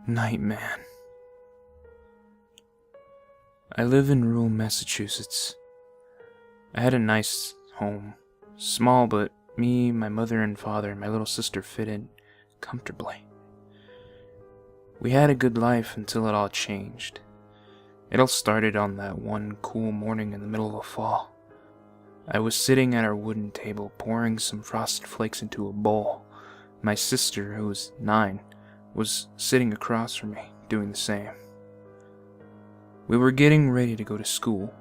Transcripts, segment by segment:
Nightman. I live in rural Massachusetts. I had a nice home. Small, but me, my mother and father, and my little sister fit in comfortably. We had a good life until it all changed. It all started on that one cool morning in the middle of fall. I was sitting at our wooden table pouring some frosted flakes into a bowl. My sister, who was 9, was sitting across from me, doing the same. We were getting ready to go to school.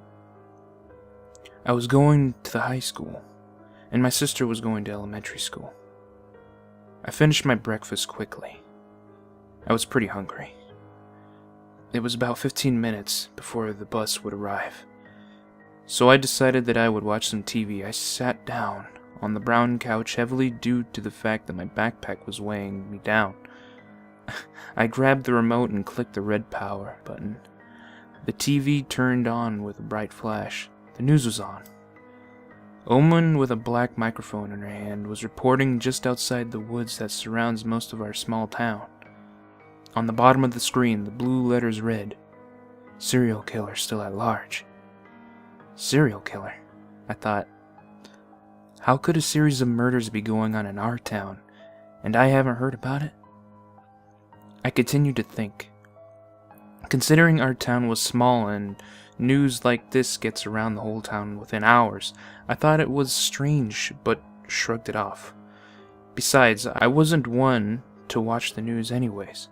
I was going to the high school, and my sister was going to elementary school. I finished my breakfast quickly. I was pretty hungry. It was about 15 minutes before the bus would arrive, so I decided that I would watch some TV. I sat down on the brown couch heavily due to the fact that my backpack was weighing me down. I grabbed the remote and clicked the red power button. The TV turned on with a bright flash. The news was on. A woman with a black microphone in her hand was reporting just outside the woods that surrounds most of our small town. On the bottom of the screen, the blue letters read, "Serial killer still at large." Serial killer? I thought. How could a series of murders be going on in our town, and I haven't heard about it? I continued to think. Considering our town was small and news like this gets around the whole town within hours, I thought it was strange, but shrugged it off. Besides, I wasn't one to watch the news anyways.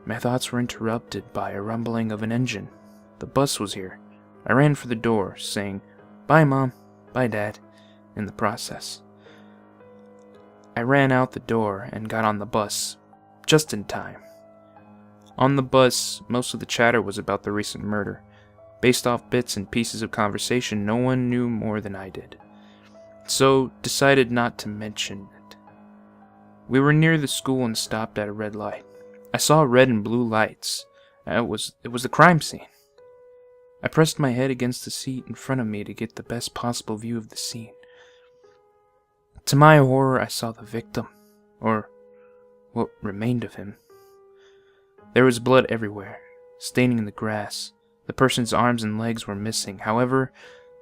My thoughts were interrupted by a rumbling of an engine. The bus was here. I ran for the door, saying, "Bye, Mom. Bye, Dad," in the process. I ran out the door and got on the bus, just in time. On the bus, most of the chatter was about the recent murder. Based off bits and pieces of conversation, no one knew more than I did, so decided not to mention it. We were near the school and stopped at a red light. I saw red and blue lights. It was the crime scene. I pressed my head against the seat in front of me to get the best possible view of the scene. To my horror, I saw the victim, or what remained of him. There was blood everywhere, staining the grass. The person's arms and legs were missing. However,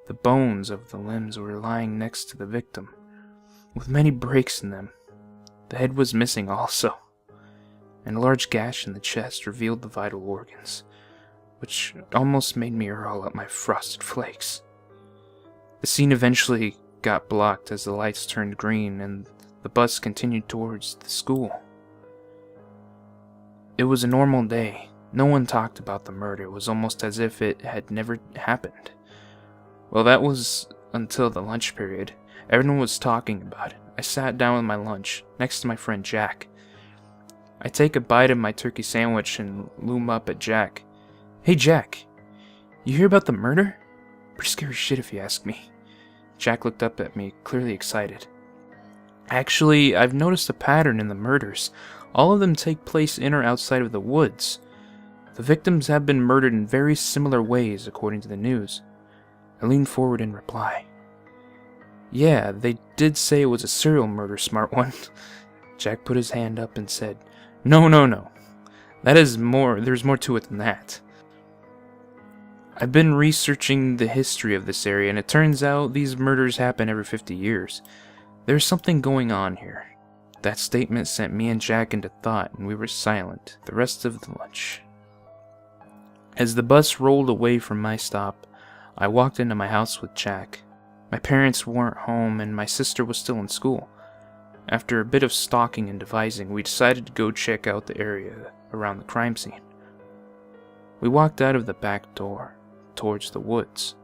the bones of the limbs were lying next to the victim, with many breaks in them. The head was missing also, and a large gash in the chest revealed the vital organs, which almost made me hurl up my frosted flakes. The scene eventually got blocked as the lights turned green and the bus continued towards the school. It was a normal day. No one talked about the murder. It was almost as if it had never happened. Well, that was until the lunch period. Everyone was talking about it. I sat down with my lunch, next to my friend Jack. I take a bite of my turkey sandwich and loom up at Jack. "Hey Jack, you hear about the murder?" Pretty scary shit if you ask me. Jack looked up at me, clearly excited. "Actually, I've noticed a pattern in the murders. All of them take place in or outside of the woods. The victims have been murdered in very similar ways, according to the news." I leaned forward in reply. "Yeah, they did say it was a serial murder, smart one." Jack put his hand up and said, No. There's more to it than that. I've been researching the history of this area, and it turns out these murders happen every 50 years. There's something going on here." That statement sent me and Jack into thought, and we were silent the rest of the lunch. As the bus rolled away from my stop, I walked into my house with Jack. My parents weren't home, and my sister was still in school. After a bit of stalking and devising, we decided to go check out the area around the crime scene. We walked out of the back door, towards the woods.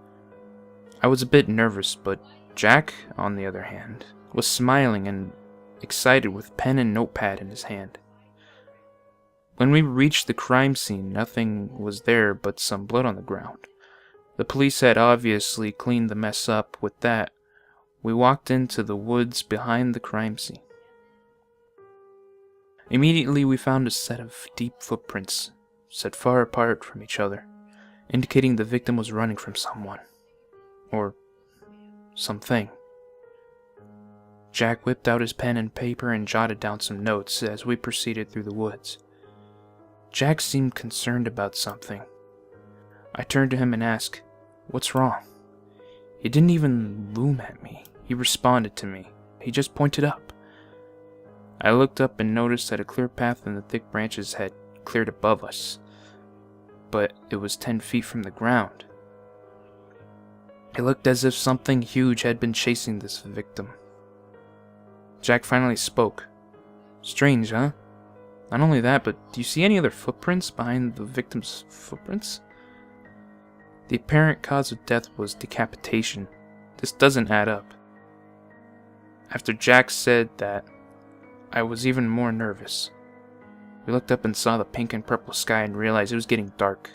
I was a bit nervous, but Jack, on the other hand, was smiling and excited with pen and notepad in his hand. When we reached the crime scene, nothing was there but some blood on the ground. The police had obviously cleaned the mess up. With that, we walked into the woods behind the crime scene. Immediately, we found a set of deep footprints, set far apart from each other, indicating the victim was running from someone, or something. Jack whipped out his pen and paper and jotted down some notes as we proceeded through the woods. Jack seemed concerned about something. I turned to him and asked, "What's wrong?" He didn't even loom at me. He responded to me. He just pointed up. I looked up and noticed that a clear path in the thick branches had cleared above us, but it was 10 feet from the ground. It looked as if something huge had been chasing this victim. Jack finally spoke. "Strange, huh? Not only that, but do you see any other footprints behind the victim's footprints? The apparent cause of death was decapitation. This doesn't add up." After Jack said that, I was even more nervous. We looked up and saw the pink and purple sky and realized it was getting dark.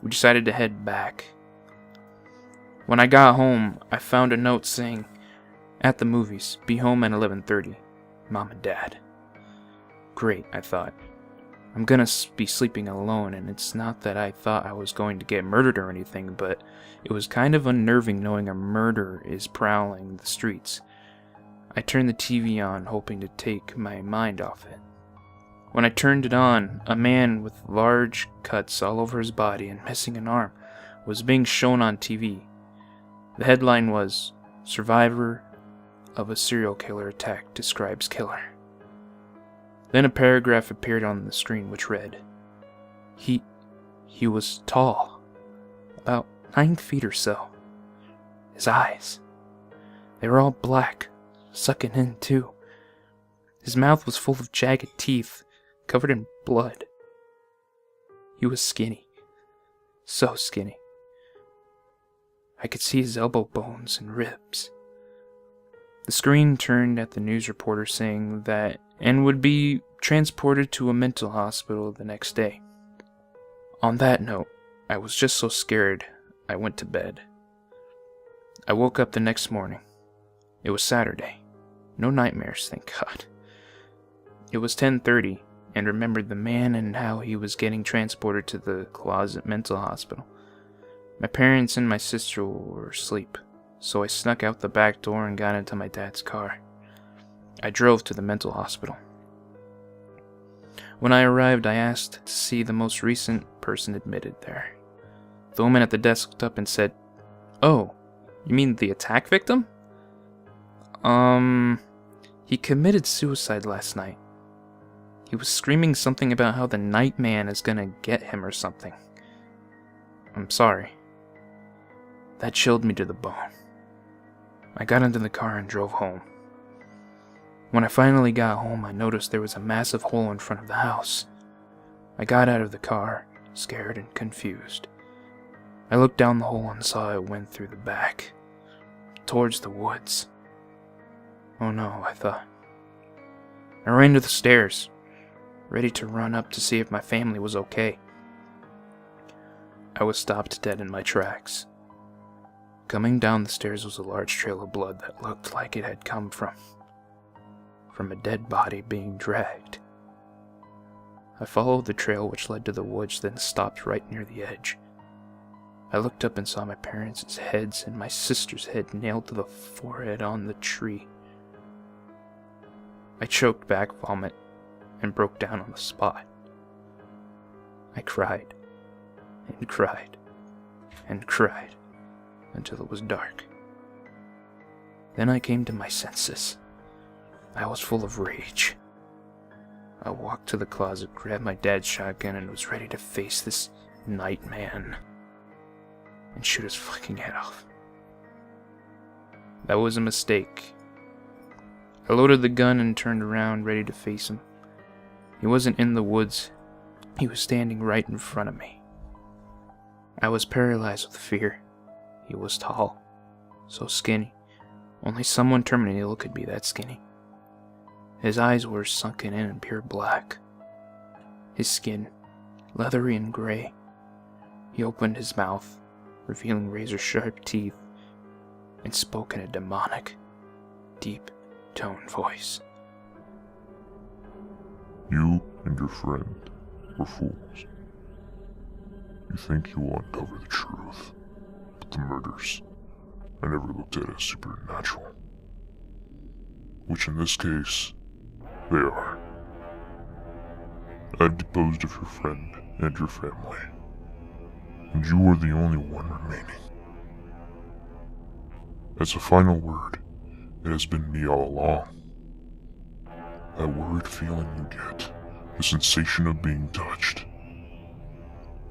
We decided to head back. When I got home, I found a note saying, "At the movies, be home at 11:30. Mom and Dad." Great, I thought. I'm gonna be sleeping alone, and it's not that I thought I was going to get murdered or anything, but it was kind of unnerving knowing a murderer is prowling the streets. I turned the TV on, hoping to take my mind off it. When I turned it on, a man with large cuts all over his body and missing an arm was being shown on TV. The headline was, "Survivor of a serial killer attack describes killer." Then a paragraph appeared on the screen which read, He was tall, about 9 feet or so. His eyes, they were all black, sucking in too. His mouth was full of jagged teeth, covered in blood. He was skinny, so skinny. I could see his elbow bones and ribs. The screen turned at the news reporter saying that and would be transported to a mental hospital the next day. On that note, I was just so scared I went to bed. I woke up the next morning. It was Saturday. No nightmares, thank God. It was 10:30 and remembered the man and how he was getting transported to the Closet Mental Hospital. My parents and my sister were asleep, so I snuck out the back door and got into my dad's car. I drove to the mental hospital. When I arrived, I asked to see the most recent person admitted there. The woman at the desk looked up and said, "Oh, you mean the attack victim? He committed suicide last night. He was screaming something about how the night man is gonna get him or something. I'm sorry." That chilled me to the bone. I got into the car and drove home. When I finally got home, I noticed there was a massive hole in front of the house. I got out of the car, scared and confused. I looked down the hole and saw it went through the back, towards the woods. Oh no, I thought. I ran to the stairs, ready to run up to see if my family was okay. I was stopped dead in my tracks. Coming down the stairs was a large trail of blood that looked like it had come from a dead body being dragged. I followed the trail which led to the woods, then stopped right near the edge. I looked up and saw my parents' heads and my sister's head nailed to the forehead on the tree. I choked back vomit and broke down on the spot. I cried and cried and cried until it was dark. Then I came to my senses. I was full of rage. I walked to the closet, grabbed my dad's shotgun, and was ready to face this night man and shoot his fucking head off. That was a mistake. I loaded the gun and turned around, ready to face him. He wasn't in the woods. He was standing right in front of me. I was paralyzed with fear. He was tall, so skinny. Only someone terminally ill could be that skinny. His eyes were sunken in pure black. His skin, leathery and gray. He opened his mouth, revealing razor-sharp teeth, and spoke in a demonic, deep-toned voice. "You and your friend were fools. You think you will uncover the truth, but the murders I never looked at as supernatural. Which in this case, they are. I've deposed of your friend and your family, and you are the only one remaining. As a final word, it has been me all along. That worried feeling you get, the sensation of being touched,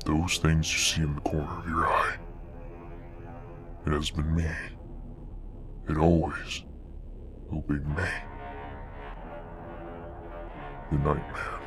those things you see in the corner of your eye. It has been me. It always will be me. Good night, man.